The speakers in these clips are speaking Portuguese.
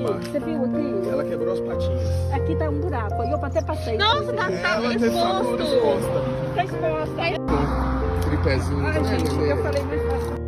Você viu aqui? Ela quebrou as patinhas. Aqui tá um buraco. Aí eu até passei. Nossa, tá Ela tem fratura exposto. exposta. Tá exposta. Aí, Tripézinho. ai, tá vendo, gente, Lê? eu falei mais fácil.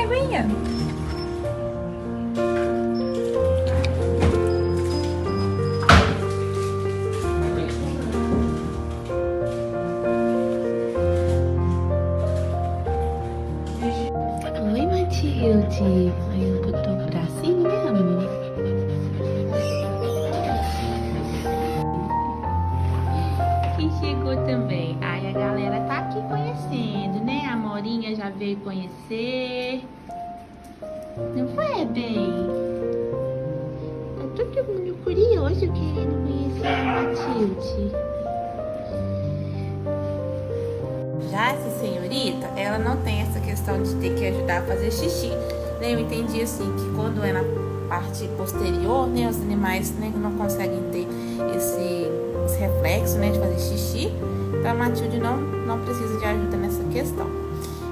Aguinha. Oi, Matilde. Aí eu botou o bracinho mesmo. Quem chegou também? Ai, a galera tá aqui conhecendo, né? A Morinha já veio conhecer. Não foi, bem? Tá todo mundo curioso querendo conhecer a Matilde. Já essa senhorita, ela não tem essa questão de ter que ajudar a fazer xixi. Né? Eu entendi assim que quando é na parte posterior, né, os animais, né, não conseguem ter esse reflexo, né, de fazer xixi. Então a Matilde não precisa de ajuda nessa questão.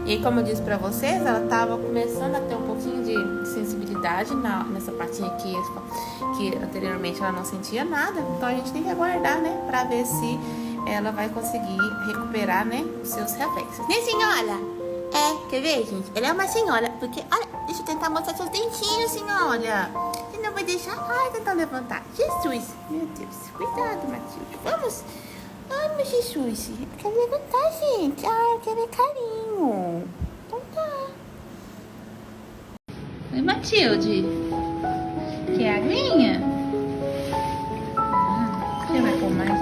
E aí, como eu disse pra vocês, ela tava começando a ter um pouquinho de sensibilidade nessa partinha aqui, que anteriormente ela não sentia nada. Então a gente tem que aguardar, né, pra ver se ela vai conseguir recuperar, né, os seus reflexos. Né, senhora? É, quer ver, gente? Ela é uma senhora, porque, olha, deixa eu tentar mostrar seus dentinhos, senhora. Você não vai deixar? Ai, tentar levantar. Jesus, meu Deus, cuidado, Matilde. Vamos. Ai, meu Jesus, quer levantar, gente? Ai, eu quero carinho. Então tá. Oi, Matilde. Quer aguinha? Você vai pôr mais?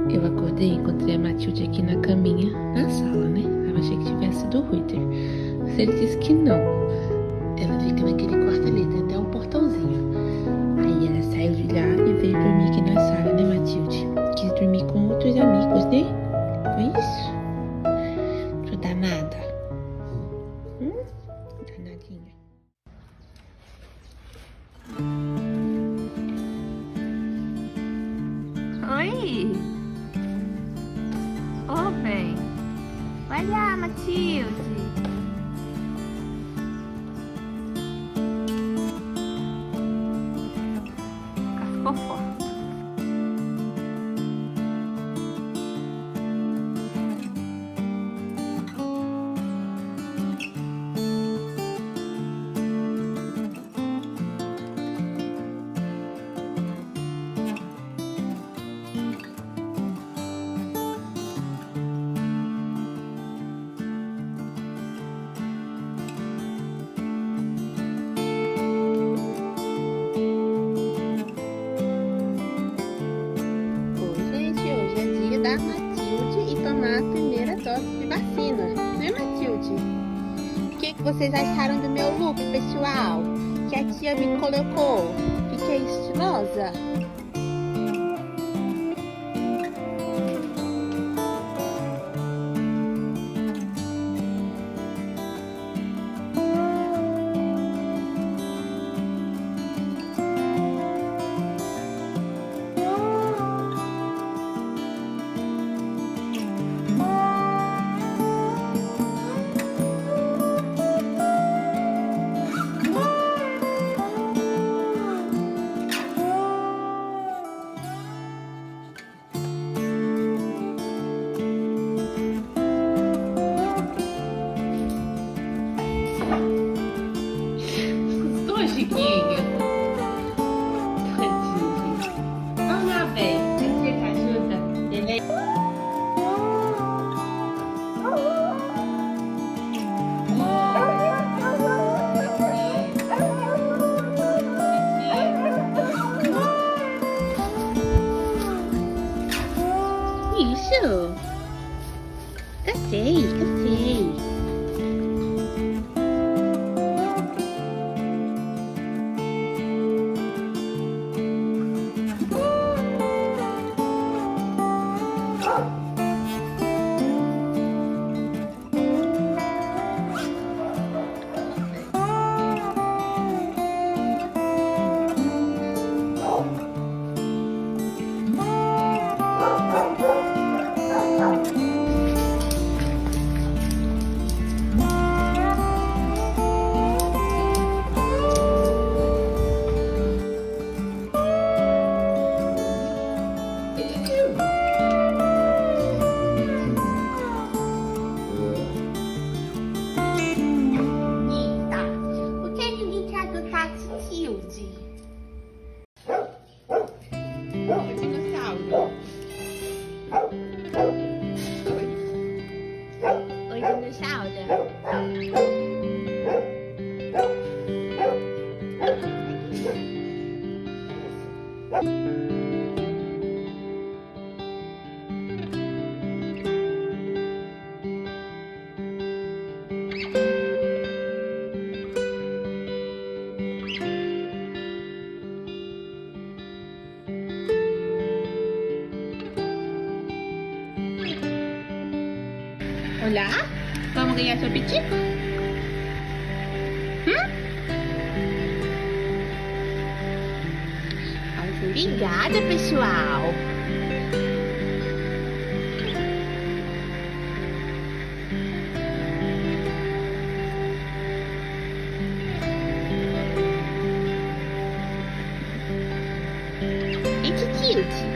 Eu acordei e encontrei a Matilde aqui na caminha, na sala, né? Eu achei que tivesse sido o Ruiter. Mas ele disse que não. Ela fica naquele quarto ali, tem até um portãozinho. Aí ela saiu de lá e veio dormir aqui na sala, né, Matilde? Quis dormir com outros amigos, né? Foi isso? Sua danada. Danadinha. Oi! Ô, bem! Vai lá, Matilde! Ficou forte. vocês acharam do meu look, pessoal? Que a tia me colocou. Fiquei estilosa? Chiquinho. Tadinho. Vamos lá, velho. Você que ajuda. Ele Isso. Gostei, gostei. Oi, dinossauro. Olá, vamos ganhar seu pitico? Obrigada, pessoal. It's cute.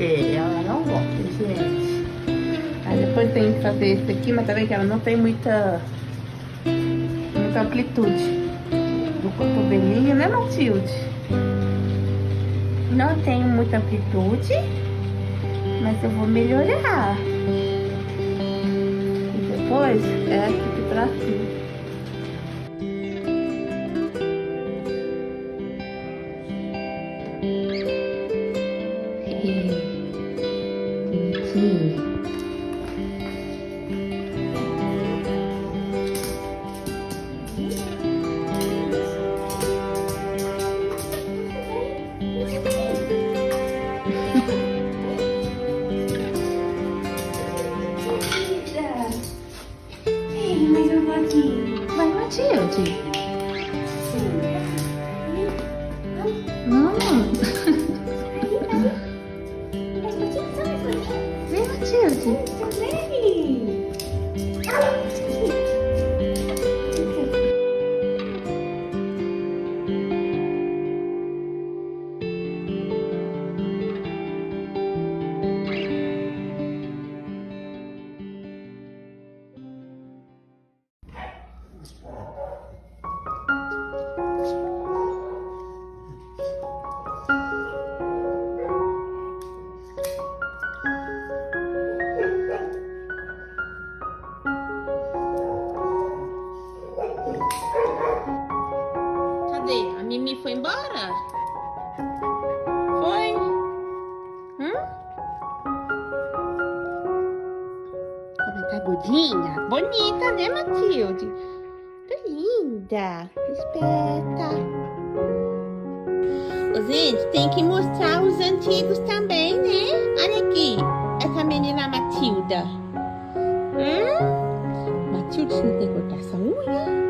Ela não gosta, gente. Aí depois tem que fazer esse aqui, mas tá vendo que ela não tem muita amplitude do cotovelinho, né, Matilde? Não tenho muita amplitude, mas eu vou melhorar. E depois é aqui pra cima. Vai, Matilde. Vem, Matilde. Matildinha. Bonita, né, Matilde? Que linda. Esperta. Ô, gente, tem que mostrar os antigos também, né? Olha aqui. Essa menina Matilda. Matilde, você não tem que cortar essa unha?